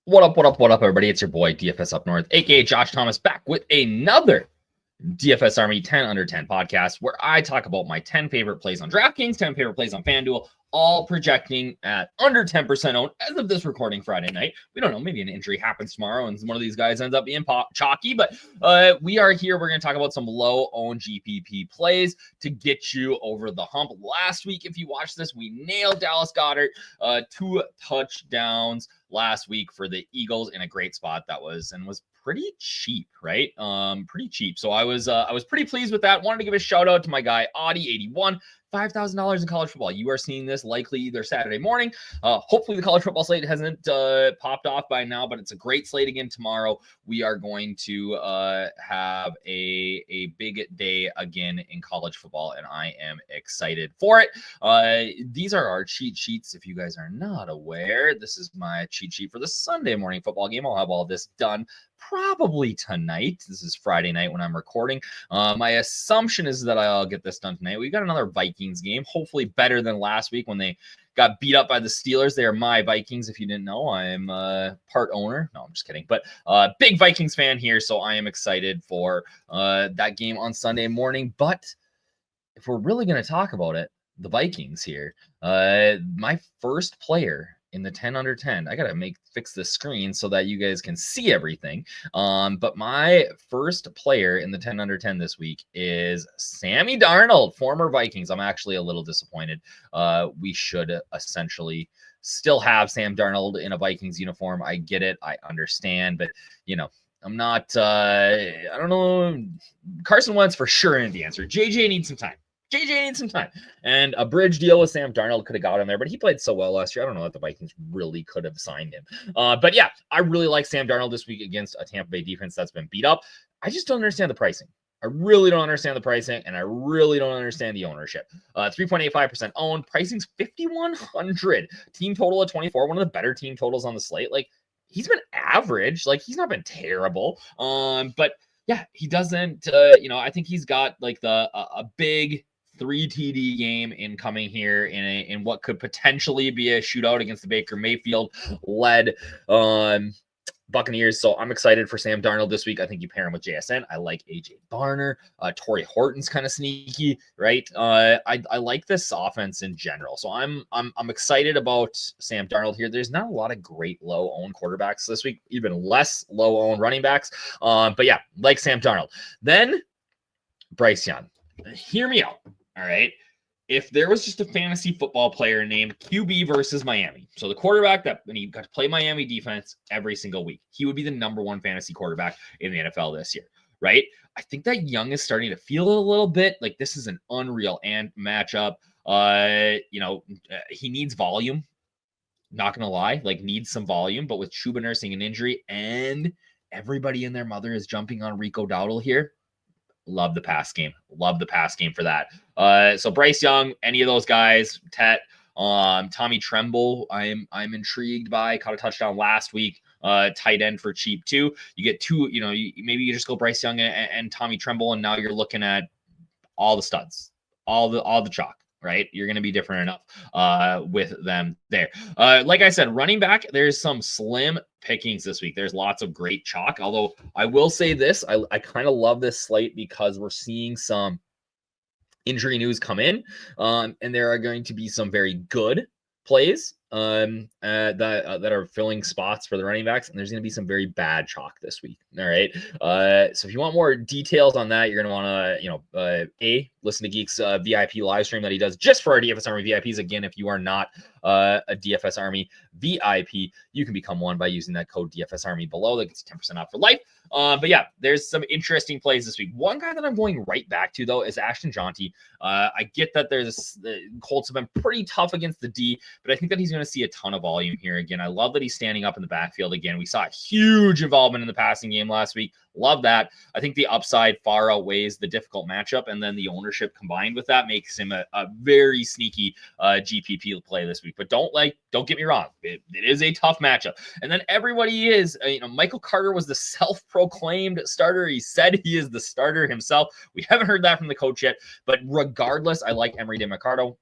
What up, everybody? It's your boy, DFS Up North, aka Josh Thomas, back with another DFS Army 10 Under 10 podcast where I talk about my 10 favorite plays on DraftKings, 10 favorite plays on FanDuel, all projecting at under 10% owned as of this recording Friday night. We don't know, maybe an injury happens tomorrow and one of these guys ends up being chalky, but we are here. We're going to talk about some low-owned GPP plays to get you over the hump. Last week, if you watched this, we nailed Dallas Goedert, 2 touchdowns last week for the Eagles in a great spot that was pretty cheap, right? Pretty cheap. So I was pretty pleased with that. Wanted to give a shout out to my guy Audie81. $5,000 in college football. You are seeing this likely either Saturday morning. Hopefully the college football slate hasn't popped off by now, but it's a great slate again tomorrow. We are going to have a big day again in college football, and I am excited for it. These are our cheat sheets. If you guys are not aware, this is my cheat sheet for the Sunday morning football game. I'll have all this done probably tonight. This is Friday night when I'm recording. My assumption is that I'll get this done tonight. We got another Vikings game, hopefully better than last week when they got beat up by the Steelers. They are my Vikings. If you didn't know, I'm part owner. No, I'm just kidding. But big Vikings fan here, so I am excited for that game on Sunday morning. But if we're really going to talk about it, the Vikings here, my first player in the 10 under 10. I got to fix the screen so that you guys can see everything. But my first player in the 10 under 10 this week is Sammy Darnold, former Vikings. I'm actually a little disappointed. We should essentially still have Sam Darnold in a Vikings uniform. I get it. I understand. But, you know, I'm not, I don't know. Carson Wentz for sure ain't the answer. JJ needs some time. And a bridge deal with Sam Darnold could have got him there, but he played so well last year. I don't know that the Vikings really could have signed him. But yeah, I really like Sam Darnold this week against a Tampa Bay defense that's been beat up. I just don't understand the pricing. I really don't understand the pricing, and I really don't understand the ownership. 3.85% owned. Pricing's 5,100. Team total of 24. One of the better team totals on the slate. Like, he's been average. Like, he's not been terrible. But yeah, he doesn't, I think he's got like a big 3 TD game incoming here in what could potentially be a shootout against the Baker Mayfield led Buccaneers. So I'm excited for Sam Darnold this week. I think you pair him with JSN. I like AJ Barner. Torrey Horton's kind of sneaky, right? I like this offense in general. So I'm excited about Sam Darnold here. There's not a lot of great low-owned quarterbacks this week, even less low-owned running backs. But yeah, like Sam Darnold. Then Bryce Young. Hear me out. All right. If there was just a fantasy football player named QB versus Miami, so the quarterback that when he got to play Miami defense every single week, he would be the number 1 fantasy quarterback in the NFL this year, right? I think that Young is starting to feel a little bit like this is an unreal matchup. He needs volume. Not gonna lie, like needs some volume, but with Chuba nursing an injury and everybody and their mother is jumping on Rico Dowdle here. Love the pass game. Love the pass game for that. So Bryce Young, any of those guys, Tet, Tommy Tremble, I'm intrigued by. Caught a touchdown last week. Tight end for cheap too. You get 2. Maybe you just go Bryce Young and Tommy Tremble, and now you're looking at all the studs, all the chalk. Right, you're going to be different enough with them there. Like I said, running back, there's some slim pickings this week. There's lots of great chalk. Although I will say this, I kind of love this slate because we're seeing some injury news come in, and there are going to be some very good plays that are filling spots for the running backs, and there's going to be some very bad chalk this week. All right. So if you want more details on that, you're going to want to, listen to Geek's VIP live stream that he does just for our DFS Army VIPs. Again, if you are not a DFS Army VIP, you can become one by using that code DFS Army below. That gets 10% off for life. But yeah, there's some interesting plays this week. One guy that I'm going right back to, though, is Ashton Jaunty. I get that the Colts have been pretty tough against the D, but I think that he's going to see a ton of volume here again. I love that he's standing up in the backfield again. We saw a huge involvement in the passing game last week. Love that. I think the upside far outweighs the difficult matchup, and then the ownership combined with that makes him a very sneaky GPP play this week. But don't get me wrong, it is a tough matchup. And then everybody is, Michael Carter was the self-proclaimed starter. He said he is the starter himself. We haven't heard that from the coach yet, but regardless, I like Emery DeMarcado.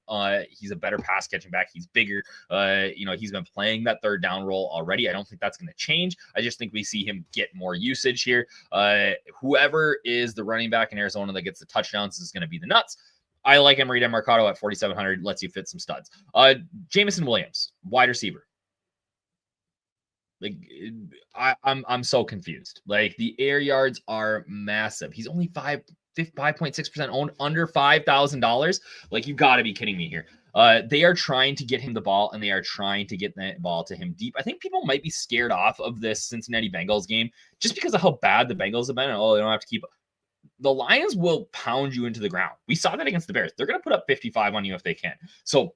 He's a better pass catching back. He's bigger. He's been playing that third down role already. I don't think that's going to change. I just think we see him get more usage here. Whoever is the running back in Arizona that gets the touchdowns is going to be the nuts. I like Emery DeMarcado at 4,700. Lets you fit some studs. Jameson Williams, wide receiver. Like I'm so confused. Like the air yards are massive. He's only 5.6% owned, under $5,000. Like you got to be kidding me here. They are trying to get him the ball, and they are trying to get that ball to him deep. I think people might be scared off of this Cincinnati Bengals game just because of how bad the Bengals have been. Oh, they don't have to keep. The Lions will pound you into the ground. We saw that against the Bears. They're going to put up 55 on you if they can. So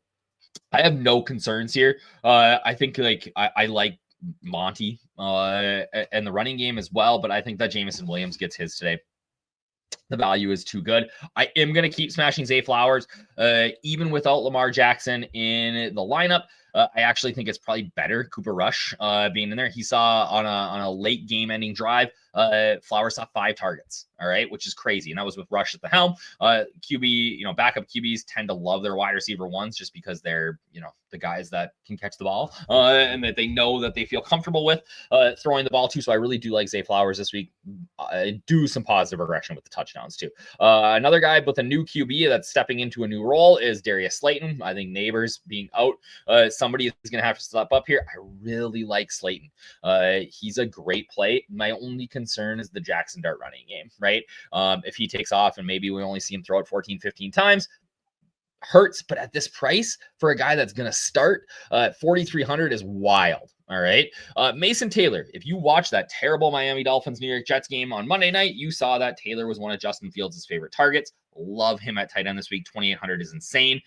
I have no concerns here. I think I like Monty and the running game as well, but I think that Jameson Williams gets his today. The value is too good. I am going to keep smashing Zay Flowers, even without Lamar Jackson in the lineup. I actually think it's probably better Cooper Rush being in there. He saw on a late game ending drive, Flowers saw 5 targets. All right, which is crazy, and that was with Rush at the helm. QB, backup QBs tend to love their wide receiver ones just because they're the guys that can catch the ball and that they know that they feel comfortable with throwing the ball to. So I really do like Zay Flowers this week. Do some positive regression with the touchdowns too. Another guy with a new QB that's stepping into a new role is Darius Slayton. I think Neighbors being out, somebody is going to have to step up here. I really like Slayton. He's a great play. My only concern is the Jackson Dart running game, right? If he takes off and maybe we only see him throw it 14, 15 times, hurts. But at this price for a guy that's going to start 4,300 is wild. All right. Mason Taylor, if you watch that terrible Miami Dolphins New York Jets game on Monday night, you saw that Taylor was one of Justin Fields' favorite targets. Love him at tight end this week. 2,800 is insane.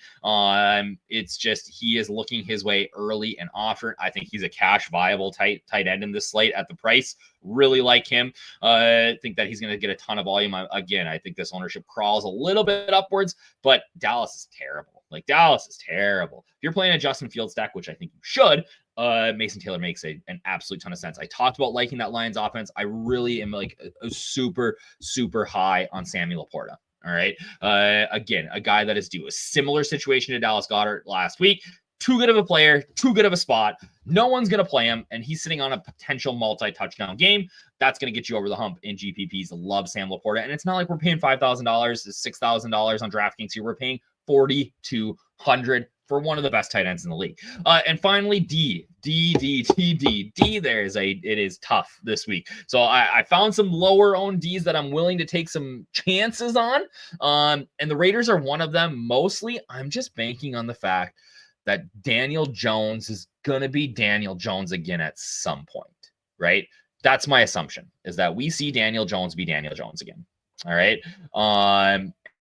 It's just he is looking his way early and often. I think he's a cash viable tight end in this slate at the price. Really like him. I think that he's going to get a ton of volume. Again, I think this ownership crawls a little bit upwards, but Dallas is terrible. Dallas is terrible. If you're playing a Justin Fields stack, which I think you should, Mason Taylor makes an absolute ton of sense. I talked about liking that Lions offense. I really am a super, super high on Samuel Laporta. All right. Again, a guy that is due a similar situation to Dallas Goedert last week. Too good of a player, too good of a spot. No one's going to play him, and he's sitting on a potential multi-touchdown game. That's going to get you over the hump in GPPs. Love Sam Laporta, and it's not like we're paying $5,000 to $6,000 on DraftKings here. We're paying $4,200 for one of the best tight ends in the league. And finally, D. It is tough this week. So I found some lower owned Ds that I'm willing to take some chances on. And the Raiders are one of them. Mostly, I'm just banking on the fact that Daniel Jones is going to be Daniel Jones again at some point, right? That's my assumption, is that we see Daniel Jones be Daniel Jones again. All right.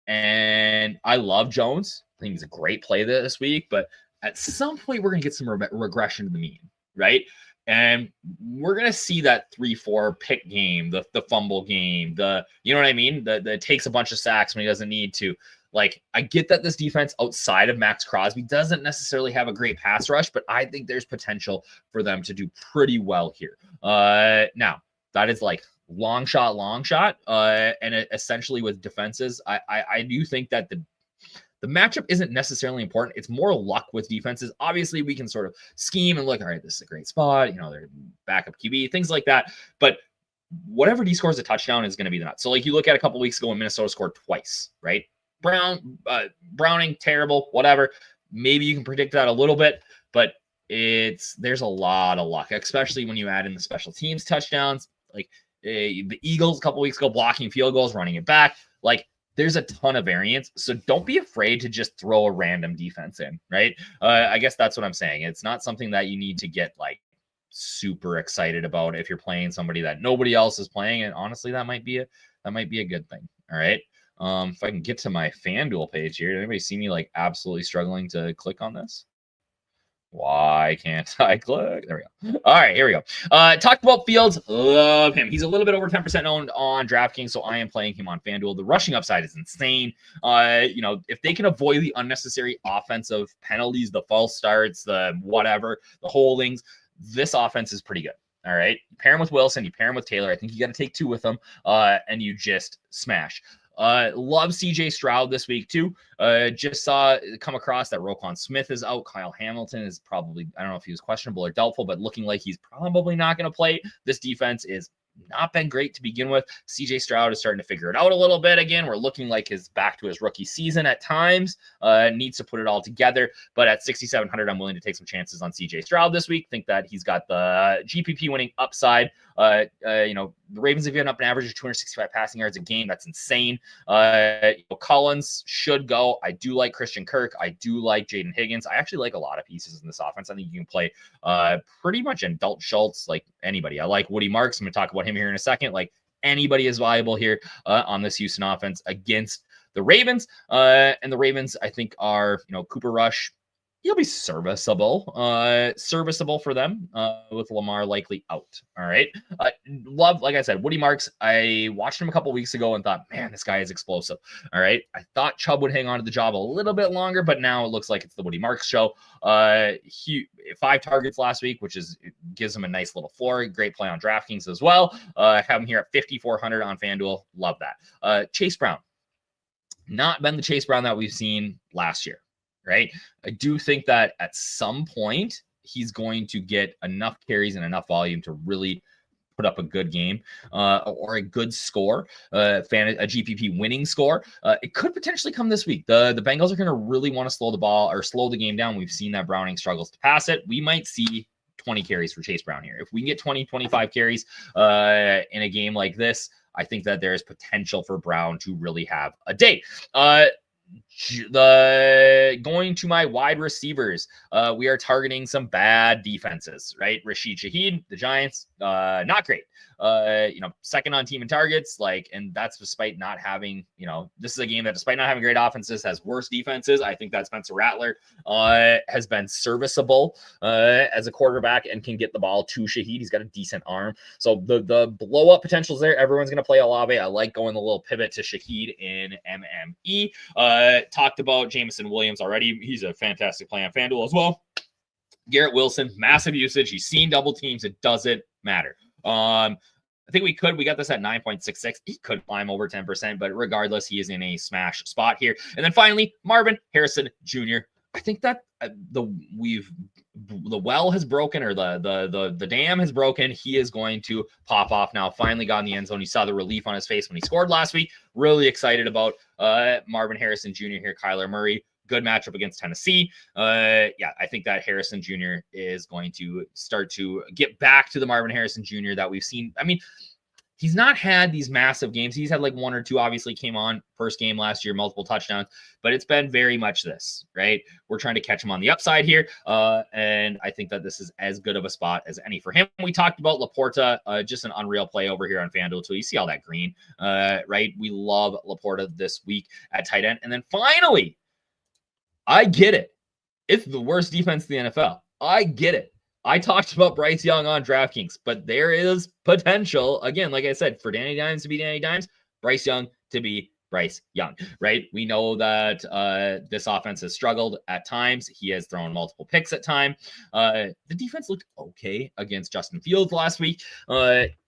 And I love Jones. I think he's a great play this week, but at some point we're going to get some regression to the mean, right? And we're going to see that 3-4 pick game, the fumble game, you know what I mean? The takes a bunch of sacks when he doesn't need to. I get that this defense outside of Max Crosby doesn't necessarily have a great pass rush, but I think there's potential for them to do pretty well here. Now, that is long shot. And essentially with defenses, I do think that the matchup isn't necessarily important. It's more luck with defenses. Obviously, we can sort of scheme and look, all right, this is a great spot. They're backup QB, things like that. But whatever D scores a touchdown is going to be the nuts. So you look at a couple weeks ago when Minnesota scored twice, right? Browning, terrible, whatever. Maybe you can predict that a little bit, but there's a lot of luck, especially when you add in the special teams touchdowns. The Eagles a couple weeks ago blocking field goals, running it back. There's a ton of variance, so don't be afraid to just throw a random defense in, right? I guess that's what I'm saying. It's not something that you need to get super excited about if you're playing somebody that nobody else is playing, and honestly, that might be a good thing. All right. If I can get to my FanDuel page here, did anybody see me absolutely struggling to click on this? Why can't I click? There we go. All right, here we go. Talked about Fields. Love him. He's a little bit over 10% owned on DraftKings, so I am playing him on FanDuel. The rushing upside is insane. If they can avoid the unnecessary offensive penalties, the false starts, the whatever, the holdings, this offense is pretty good. All right. You pair him with Wilson, you pair him with Taylor. I think you got to take two with them, and you just smash. Love CJ Stroud this week too. Just come across that Roquan Smith is out. Kyle Hamilton is probably, I don't know if he was questionable or doubtful, but looking like he's probably not going to play. This defense is not been great to begin with. CJ Stroud is starting to figure it out a little bit again. We're looking like his back to his rookie season at times. Needs to put it all together. But at 6,700, I'm willing to take some chances on CJ Stroud this week. Think that he's got the GPP winning upside. The Ravens have given up an average of 265 passing yards a game. That's insane. Collins should go. I do like Christian Kirk. I do like Jaden Higgins. I actually like a lot of pieces in this offense. I think you can play pretty much in Dalton Schultz, like anybody. I like Woody Marks. I'm going to talk about him here in a second. Like anybody is viable here on this Houston offense against the Ravens. And the Ravens, I think, are, Cooper Rush. He'll be serviceable for them with Lamar likely out. All right. Love, like I said, Woody Marks. I watched him a couple weeks ago and thought, man, this guy is explosive. All right. I thought Chubb would hang on to the job a little bit longer, but now it looks like it's the Woody Marks show. 5 targets last week, which gives him a nice little floor. Great play on DraftKings as well. Have him here at 5,400 on FanDuel. Love that. Chase Brown. Not been the Chase Brown that we've seen last year. Right. I do think that at some point he's going to get enough carries and enough volume to really put up a good game or a good score, a GPP winning score. It could potentially come this week. The Bengals are going to really want to slow the game down. We've seen that Browning struggles to pass it. We might see 20 carries for Chase Brown here. If we can get 20, 25 carries in a game like this, I think that there's potential for Brown to really have a day. Going to my wide receivers, we are targeting some bad defenses, right? Rashid Shaheed, the Giants, not great. Second on team in targets, and that's despite not having, this is a game that despite not having great offenses has worse defenses. I think that Spencer Rattler has been serviceable as a quarterback and can get the ball to Shaheed. He's got a decent arm. So the blow up potential is there. Everyone's going to play Olave. I like going the little pivot to Shaheed in MME. Talked about Jameson Williams already. He's a fantastic play on FanDuel as well. Garrett Wilson, massive usage. He's seen double teams. It doesn't matter. I think we got this at 9.66. He could climb over 10%, but regardless, he is in a smash spot here. And then finally, Marvin Harrison Jr. I think that the well has broken, or the dam has broken. He is going to pop off now. Finally got in the end zone. You saw the relief on his face when he scored last week. Really excited about Marvin Harrison Jr. here. Kyler Murray. Good matchup against Tennessee. I think that Harrison Jr. is going to start to get back to the Marvin Harrison Jr. that we've seen. I mean, he's not had these massive games. He's had like one or two, obviously came on first game last year, multiple touchdowns, but it's been very much this, right? We're trying to catch him on the upside here. And I think that this is as good of a spot as any for him. We talked about Laporta, just an unreal play over here on FanDuel too. You see all that green, right? We love Laporta this week at tight end. And then finally, I get it. It's the worst defense in the NFL. I get it. I talked about Bryce Young on DraftKings, but there is potential, again, like I said, for Danny Dimes to be Danny Dimes, Bryce Young to be Bryce Young, right? We know that this offense has struggled at times. He has thrown multiple picks at time. The defense looked okay against Justin Fields last week.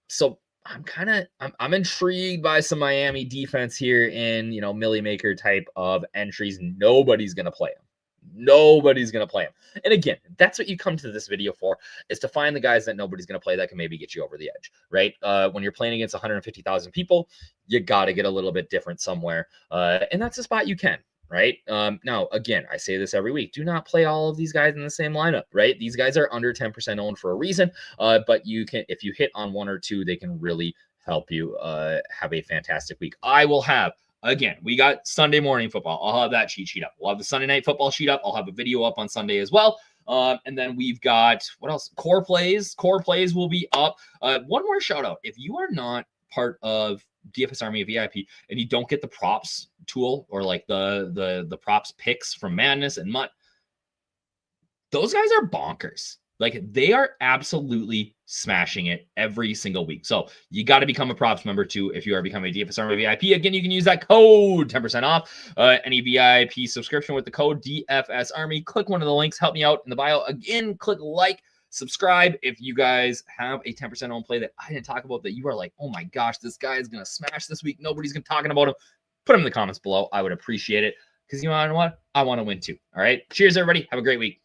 So I'm intrigued by some Miami defense here in, Millie Maker type of entries. Nobody's going to play him. And again, that's what you come to this video for, is to find the guys that nobody's going to play that can maybe get you over the edge, right? When you're playing against 150,000 people, you got to get a little bit different somewhere. And that's a spot you can. Right. Now, again, I say this every week. Do not play all of these guys in the same lineup. Right. These guys are under 10% owned for a reason. But you can, if you hit on one or two, they can really help you have a fantastic week. I will have, again, we got Sunday morning football. I'll have that cheat sheet up. We'll have the Sunday night football sheet up. I'll have a video up on Sunday as well. And then we've got, what else? Core plays. Core plays will be up. One more shout out. If you are not part of DFS Army VIP and you don't get the props tool or like the props picks from Madness and Mutt, those guys are bonkers. Like, they are absolutely smashing it every single week. So you got to become a props member too if you are becoming a DFS Army VIP. Again, you can use that code 10% off any VIP subscription with the code DFS Army. Click one of the links. Help me out in the bio. Again, click like, subscribe if you guys have a 10% on play that I didn't talk about that you are like, oh my gosh, this guy is going to smash this week. Nobody's going to talking about him. Put him in the comments below. I would appreciate it because you know what? I want to win too. All right. Cheers, everybody. Have a great week.